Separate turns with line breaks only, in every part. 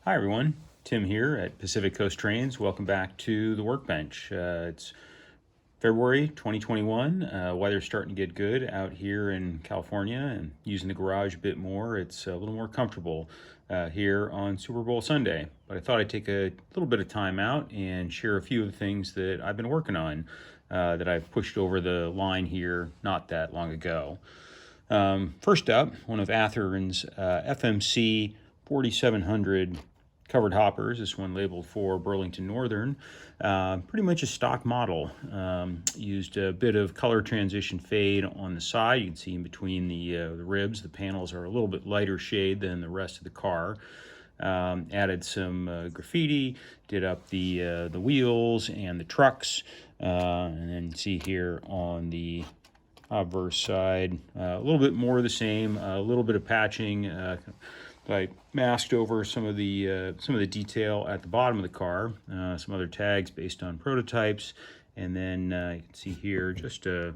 Hi everyone, Tim here at Pacific Coast Trains. Welcome back to the workbench. It's February 2021. Weather's starting to get good out here in California, and using the garage a bit more. It's a little more comfortable here on Super Bowl Sunday. But I thought I'd take a little bit of time out and share a few of the things that I've been working on that I've pushed over the line here not that long ago. First up, one of Athearn's FMC 4700 covered hoppers. This one labeled for Burlington Northern. Pretty much a stock model. Used a bit of color transition fade on the side. You can see in between the ribs, the panels are a little bit lighter shade than the rest of the car. Added some graffiti, did up the wheels and the trucks, and then see here on the obverse side, a little bit more of the same, a little bit of patching. I masked over some of the detail at the bottom of the car, some other tags based on prototypes, and then you can see here just a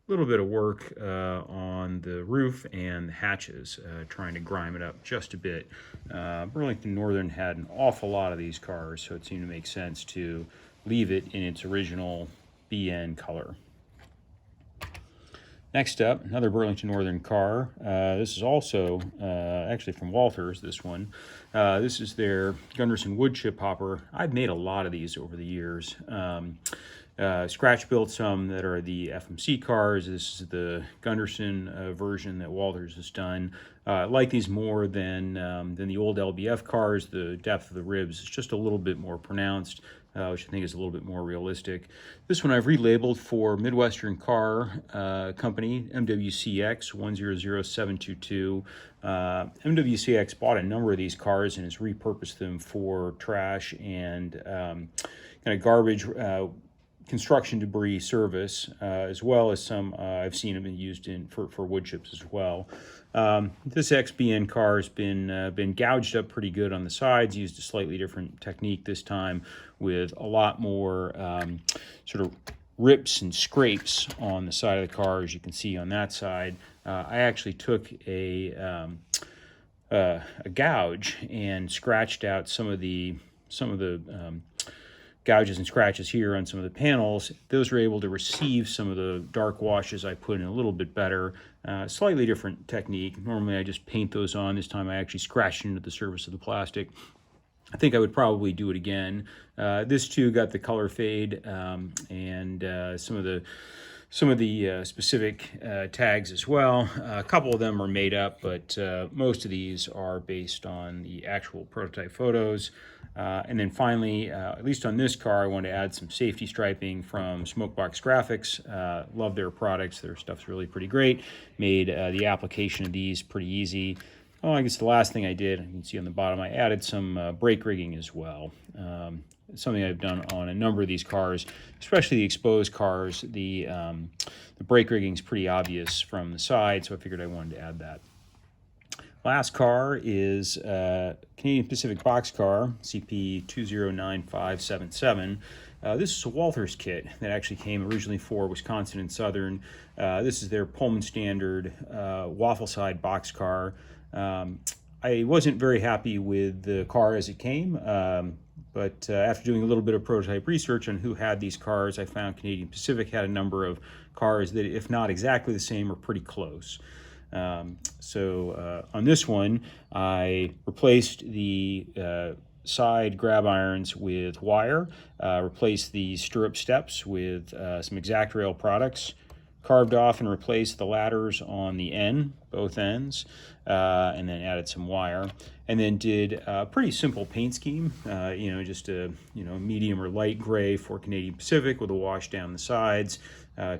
little bit of work on the roof and the hatches, trying to grime it up just a bit. Burlington Northern had an awful lot of these cars, so it seemed to make sense to leave it in its original BN color. Next up, another Burlington Northern car. This is also actually from Walthers, this one. This is their Gunderson woodchip hopper. I've made a lot of these over the years. Scratch built some that are the FMC cars. This is the Gunderson version that Walthers has done. I like these more than the old LBF cars. The depth of the ribs is just a little bit more pronounced, which I think is a little bit more realistic. This one I've relabeled for Midwestern Car Company, MWCX 100722. MWCX bought a number of these cars and has repurposed them for trash and kind of garbage construction debris service, as well as some I've seen them been used for wood chips as well. This XBN car has been gouged up pretty good on the sides, used a slightly different technique this time with a lot more sort of rips and scrapes on the side of the car, as you can see on that side. I actually took a gouge and scratched out some of the gouges and scratches here on some of the panels. Those were able to receive some of the dark washes I put in a little bit better. Slightly different technique. Normally I just paint those on. This time I actually scratched into the surface of the plastic. I think I would probably do it again. This too got the color fade and some of the specific tags as well. A couple of them are made up, but most of these are based on the actual prototype photos. And then finally, at least on this car, I wanted to add some safety striping from Smokebox Graphics. Love their products. Their stuff's really pretty great. Made the application of these pretty easy. Oh, I guess the last thing I did, you can see on the bottom, I added some brake rigging as well. Something I've done on a number of these cars, especially the exposed cars. The brake rigging is pretty obvious from the side, so I figured I wanted to add that. Last car is Canadian Pacific boxcar, CP 209577. This is a Walthers kit that actually came originally for Wisconsin and Southern. This is their Pullman Standard Waffle-sided boxcar. I wasn't very happy with the car as it came, but after doing a little bit of prototype research on who had these cars, I found Canadian Pacific had a number of cars that, if not exactly the same, are pretty close. So on this one, I replaced the side grab irons with wire, replaced the stirrup steps with some exact rail products, carved off and replaced the ladders on the end, both ends, and then added some wire, and then did a pretty simple paint scheme, just a medium or light gray for Canadian Pacific with a wash down the sides.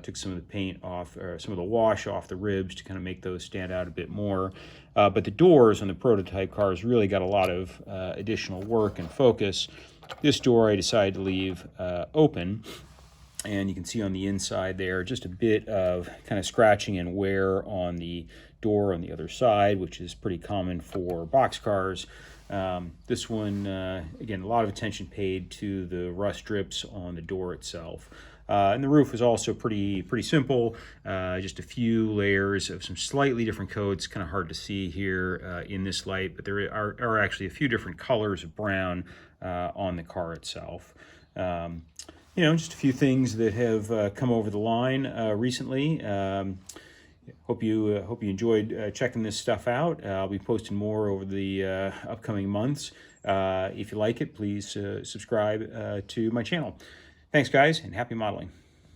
Took some of the paint off, or some of the wash off the ribs to kind of make those stand out a bit more. But the doors on the prototype cars really got a lot of additional work and focus. This door I decided to leave open, and you can see on the inside there just a bit of kind of scratching and wear on the door on the other side, which is pretty common for boxcars. This one, again, a lot of attention paid to the rust drips on the door itself. And the roof was also pretty simple, just a few layers of some slightly different coats. Kind of hard to see here in this light, but there are actually a few different colors of brown on the car itself. You know, just a few things that have come over the line recently. Hope you enjoyed checking this stuff out. I'll be posting more over the upcoming months. If you like it, please subscribe to my channel. Thanks, guys, and happy modeling.